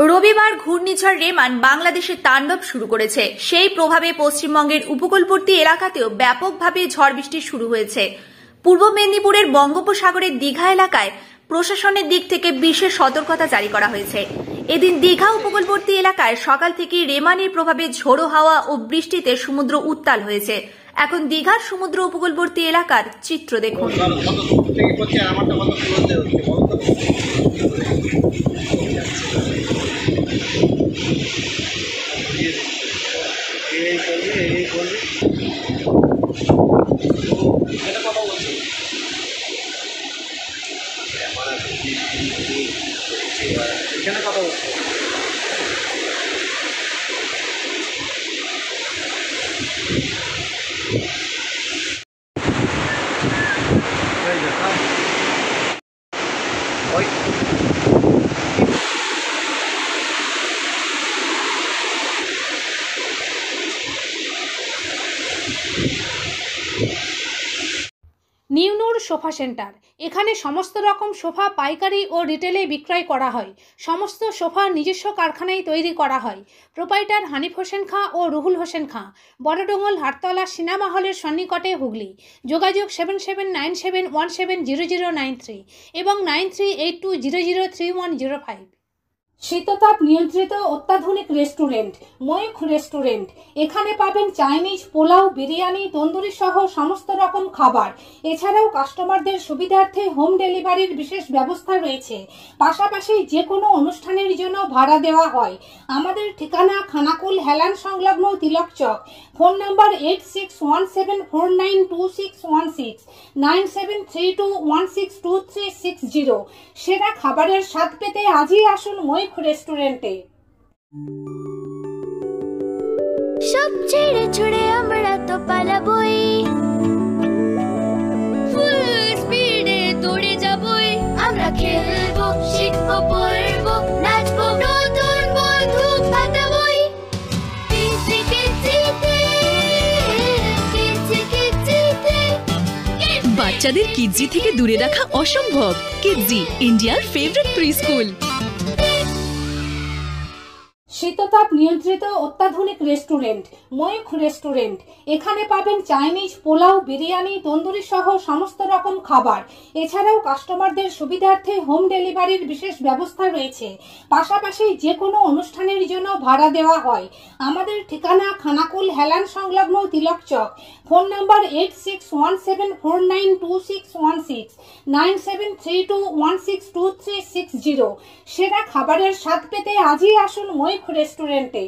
রবিবার ঘূর্ণিঝড় রেমান বাংলাদেশে তাণ্ডব শুরু করেছে। সেই প্রভাবে পশ্চিমবঙ্গের উপকূলবর্তী এলাকাতেও ব্যাপকভাবে ঝড় বৃষ্টি শুরু হয়েছে। পূর্ব মেদিনীপুরের বঙ্গোপসাগরের দীঘা এলাকায় প্রশাসনের দিক থেকে বিশেষ সতর্কতা জারি করা হয়েছে। এদিন দীঘা উপকূলবর্তী এলাকায় সকাল থেকে রেমানের প্রভাবে ঝোড়ো হাওয়া ও বৃষ্টিতে সমুদ্র উত্তাল হয়েছে। এখন দীঘার সমুদ্র উপকূলবর্তী এলাকার চিত্র দেখুন। নিউনুর সোফা সেন্টার, এখানে সমস্ত রকম সোফা পাইকারি ও রিটেলে বিক্রয় করা হয়। সমস্ত সোফা নিজস্ব কারখানায় তৈরি করা হয়। প্রোপাইটার হানিফ হোসেন খাঁ ও রুহুল হোসেন খাঁ, বড়ডোঙ্গল হাটতলা সিনেমা হলের সন্নিকটে, হুগলি। যোগাযোগ 7797170093 এবং 9382003105। শীততাপ নিয়ন্ত্রিত অত্যাধুনিক রেস্টুরেন্ট ময়ূখ রেস্টুরেন্ট। এখানে পাবেন চাইনিজ, পোলাও, বিরিয়ানি, তন্দুরি সহ সমস্ত রকম খাবার। এছাড়াও কাস্টমারদের সুবিধার্থে হোম ডেলিভারির বিশেষ ব্যবস্থা রয়েছে। পাশাপাশি যে কোনো অনুষ্ঠানের জন্য ভাড়া দেওয়া হয়। আমাদের ঠিকানা খানাকুল হেলান সংলগ্ন তিলক চক। Phone number 8617492616 9732162360। সেরা খাবারের স্বাদ পেতে আজই আসুন ময়ূখ রেস্টুরেন্টে। সব ছেড়ে ছুড়ে আমরা তো পালাবই, ফুল স্পিডে দৌড়ে যাবই। আমরা খেলবো, শিখবো, পড়বো, নাচবো, নতুন বন্ধু পাতাবই। বাচ্চাদের কিডজি থেকে দূরে রাখা অসম্ভব। কিডজি, ইন্ডিয়ার ফেভারিট প্রি স্কুল। শীততাপ নিয়ন্ত্রিত অত্যাধুনিক রেস্টুরেন্ট ময়ূখ রেস্টুরেন্ট। এখানে পাবেন চাইনিজ, পোলাও, বিরিয়ানি, তন্দুরি সহ সমস্ত রকম খাবার। এছাড়াও কাস্টমারদের সুবিধার্থে হোম ডেলিভারির বিশেষ ব্যবস্থা রয়েছে। পাশাপাশি যে কোনো অনুষ্ঠানের জন্য ভাড়া দেওয়া হয়। আমাদের ঠিকানা খানাকুল হেলান সংলগ্ন তিলক চক। Phone number 8617492616 9732162360। সেরা খাবারের স্বাদ পেতে আজই আসুন ময়ূখ রেস্টুরেন্টে।